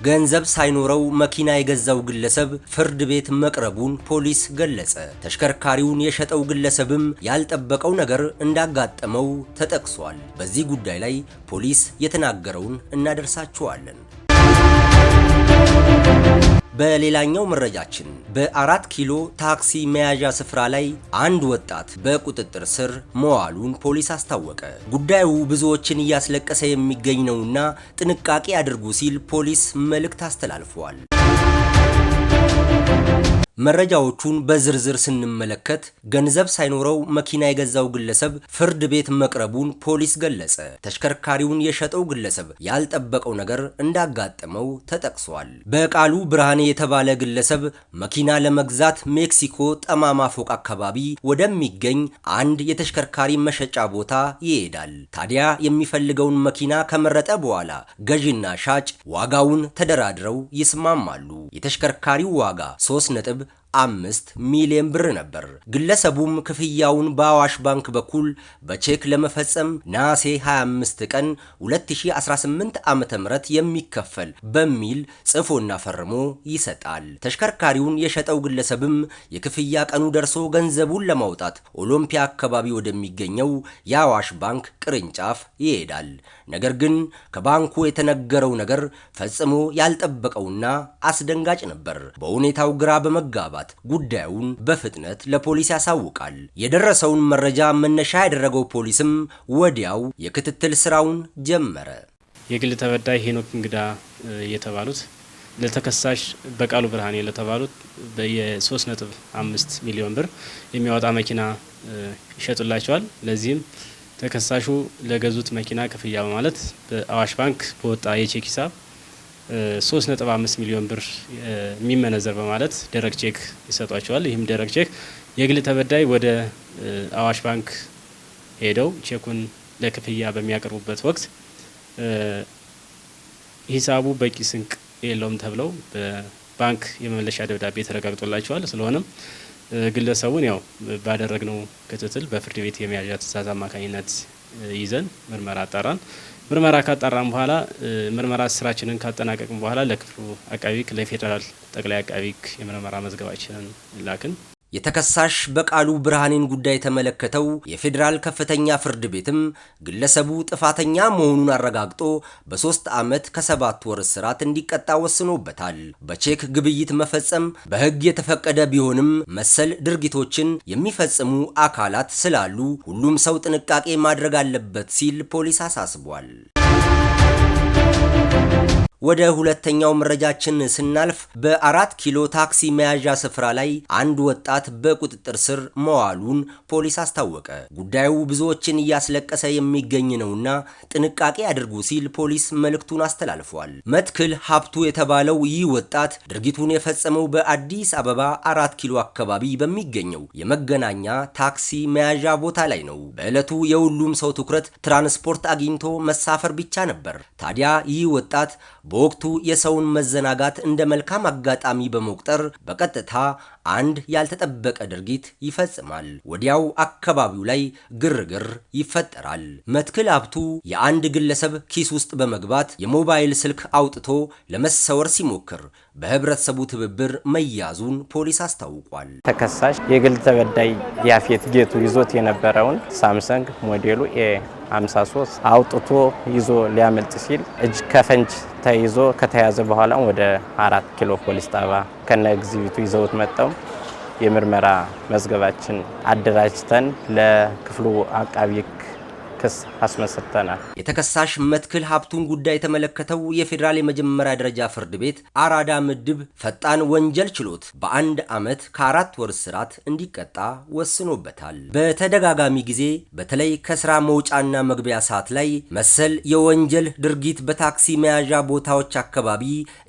ገንዘብ ሳይኖረው መኪና የገዛው ግለሰብ ፍርድ ቤት መቅረቡን ፖሊስ ገለጸ። ተሽከርካሪውን የሸጠው ግለሰብም ያልጠበቀው ነገር እንዳጋጠመው ተጠቅሷል። በዚህ ጉዳይ ላይ ፖሊስ የተናገረውን እናደርሳችኋለን። በሌላኛው መረጃችን በ4 ኪሎ ታክሲ መያዣ ስፍራ ላይ አንድ ወጣት በቁጥጥር ስር መዋሉን ፖሊስ አስታወቀ። ጉዳዩ ብዙዎችን እያስለቀሰ የሚገኝ ነውና ጥንቃቄ አድርጉ ሲል ፖሊስ መልእክት አስተላልፏል። መረጃዎቹን በዝርዝር ስንመለከት ገንዘብ ሳይኖረው መኪና የገዛው ግለሰብ ፍርድ ቤት መቅረቡን ፖሊስ ገለጸ። ተሽከርካሪውን የሸጠው ግለሰብ ያልጠበቀው ነገር እንዳጋጠመው ተጠቅሷል። በቃሉ ብርሃኔ የተባለ ግለሰብ መኪና ለመግዛት ሜክሲኮ ጠማማ ፎቅ አካባቢ ወደሚገኝ አንድ የተሽከርካሪ መሸጫ ቦታ ይሄዳል። ታዲያ የሚፈልገውን መኪና ከመረጠ በኋላ ገዢና ሻጭ ዋጋውን ተደራድረው ይስማማሉ። የተሽከርካሪው ዋጋ 3.5 ሚሊዮን ብር ነበር። ግለሰቡም ክፍያውን በአዋሽ ባንክ በኩል በቼክ ለመፈጸም ነሐሴ 25 ቀን 2018 ዓ.ም የሚከፈል በሚል ጽፎና ፈርሞ ይሰጣል። ተሽከርካሪውን የሸጠው ግለሰብም የክፍያ ቀኑ ደርሶ ገንዘቡን ለማውጣት ኦሎምፒያ አካባቢ ወደሚገኘው የአዋሽ ባንክ ቅርንጫፍ ይሄዳል። ነገር ግን ከባንኩ የተነገረው ነገር ፈጽሞ ያልጠበቀውና አስደንጋጭ ነበር። በሁኔታው ግራ በመጋባት ጉዳዩን በፍጥነት ለፖሊስ ያሳውቃል። የደረሰውን መረጃ መነሻ ያደረገው ፖሊስም ወዲያው የክትትል ስራውን ጀመረ። የግል ተበዳይ ሄኖክ እንግዳ የተባሉት ለተከሳሽ በቃሉ ብርሃኔ ለተባሉት የ3.5 ሚሊዮን ብር የሚያወጣ መኪና ይሸጡላቸዋል። ለዚህም ተከሳሹ ለገዙት መኪና ክፍያ በማለት በአዋሽ ባንክ በወጣ የቼክ ሂሳብ 3.5 ሚሊዮን ብር የሚመነዘር በማለት ደረቅ ቼክ ይሰጧቸዋል። ይህም ደረቅ ቼክ የግል ተበዳይ ወደ አዋሽ ባንክ ሄደው ቼኩን ለክፍያ በሚያቀርቡበት ወቅት ሂሳቡ በቂ ስንቅ የለውም ተብለው በባንክ የመመለሻ ደብዳቤ ተረጋግጦላቸዋል። ስለሆነም ግለሰቡን ያው ባደረግነው ክትትል በፍርድ ቤት የመያዣ ትዕዛዝ አማካኝነት ይዘን ምርመራ አጣራን። ምርመራ ካጣራን በኋላ ምርመራ ስራችንን ካጠናቀቅን በኋላ ለክፍሉ አቃቢ ሕግ ለፌዴራል ጠቅላይ አቃቢ ሕግ የምርመራ መዝገባችንን ላክን። የተከሳሽ በቃሉ ብርሃኔን ጉዳይ የተመለከተው የፌዴራል ከፍተኛ ፍርድ ቤትም ግለሰቡ ጥፋተኛ መሆኑን አረጋግጦ በ3 ዓመት ከ7 ወር እስራት እንዲቀጣ ወስኖበታል። በቼክ ግብይት መፈጸም በሕግ የተፈቀደ ቢሆንም መሰል ድርጊቶችን የሚፈጽሙ አካላት ስላሉ ሁሉም ሰው ጥንቃቄ ማድረግ አለበት ሲል ፖሊስ አሳስቧል። ወደ ሁለተኛው መረጃችን ስናልፍ በ4 ኪሎ ታክሲ መያዣ ስፍራ ላይ አንድ ወጣት በቁጥጥር ስር መዋሉን ፖሊስ አስታወቀ። ጉዳዩ ብዙዎችን እያስለቀሰ የሚገኝ ነውና ጥንቃቄ አድርጉ ሲል ፖሊስ መልእክቱን አስተላልፏል። መትክል ሀብቱ የተባለው ይህ ወጣት ድርጊቱን የፈጸመው በአዲስ አበባ 4 ኪሎ አካባቢ በሚገኘው የመገናኛ ታክሲ መያዣ ቦታ ላይ ነው። በዕለቱ የሁሉም ሰው ትኩረት ትራንስፖርት አግኝቶ መሳፈር ብቻ ነበር። ታዲያ ይህ ወጣት በወቅቱ የሰውን መዘናጋት እንደ መልካም አጋጣሚ በመቁጠር በቀጥታ አንድ ያልተጠበቀ ድርጊት ይፈጽማል። ወዲያው አካባቢው ላይ ግርግር ይፈጠራል። መትክል ሀብቱ የአንድ ግለሰብ ኪስ ውስጥ በመግባት የሞባይል ስልክ አውጥቶ ለመሰወር ሲሞክር በህብረተሰቡ ትብብር መያዙን ፖሊስ አስታውቋል። ተከሳሽ የግል ተበዳይ ያፌት ጌቱ ይዞት የነበረውን ሳምሰንግ ሞዴሉ A53 አውጥቶ ይዞ ሊያመልጥ ሲል እጅ ከፈንጅ ተይዞ ከተያዘ በኋላ ወደ 4 ኪሎ ፖሊስ ጣቢያ ከነ ኤግዚቢቱ ይዘውት መጣው። የምርመራ መዝገባችን አደራጅተን ለክፍሉ አቃቢ ክስ አስመስርተናል። የተከሳሽ መትክል ሀብቱን ጉዳይ የተመለከተው የፌዴራል የመጀመሪያ ደረጃ ፍርድ ቤት አራዳ ምድብ ፈጣን ወንጀል ችሎት በ1 ዓመት ከ4 ወር እስራት እንዲቀጣ ወስኖበታል። በተደጋጋሚ ጊዜ በተለይ ከስራ መውጫና መግቢያ ሰዓት ላይ መሰል የወንጀል ድርጊት በታክሲ መያዣ ቦታዎች አካባቢ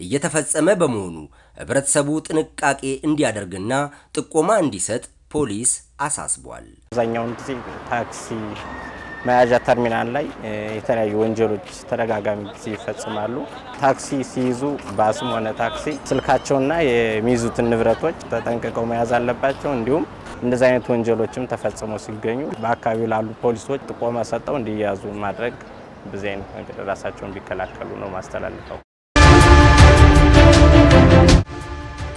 እየተፈጸመ በመሆኑ ህብረተሰቡ ጥንቃቄ እንዲያደርግና ጥቆማ እንዲሰጥ ፖሊስ አሳስቧል። አብዛኛውን ጊዜ ታክሲ መያዣ ተርሚናል ላይ የተለያዩ ወንጀሎች ተደጋጋሚ ጊዜ ይፈጽማሉ። ታክሲ ሲይዙ ባስም ሆነ ታክሲ ስልካቸውና የሚይዙትን ንብረቶች ተጠንቅቀው መያዝ አለባቸው። እንዲሁም እንደዚህ አይነት ወንጀሎችም ተፈጽመው ሲገኙ በአካባቢው ላሉ ፖሊሶች ጥቆማ ሰጠው እንዲያዙ ማድረግ በዚህ አይነት ነገር ራሳቸውን ቢከላከሉ ነው ማስተላለፈው።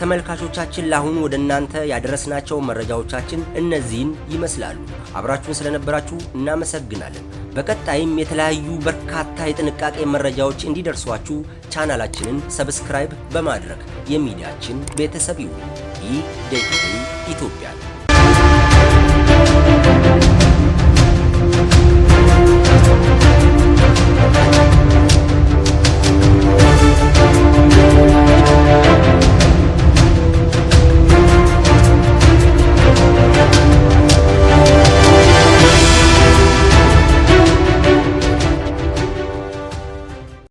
ተመልካቾቻችን ለአሁኑ ወደ እናንተ ያደረስናቸው መረጃዎቻችን እነዚህን ይመስላሉ። አብራችሁን ስለነበራችሁ እናመሰግናለን። በቀጣይም የተለያዩ በርካታ የጥንቃቄ መረጃዎች እንዲደርሷችሁ ቻናላችንን ሰብስክራይብ በማድረግ የሚዲያችን ቤተሰብ ይሁኑ። ይህ ዴይሊ ኢትዮጵያ ነው።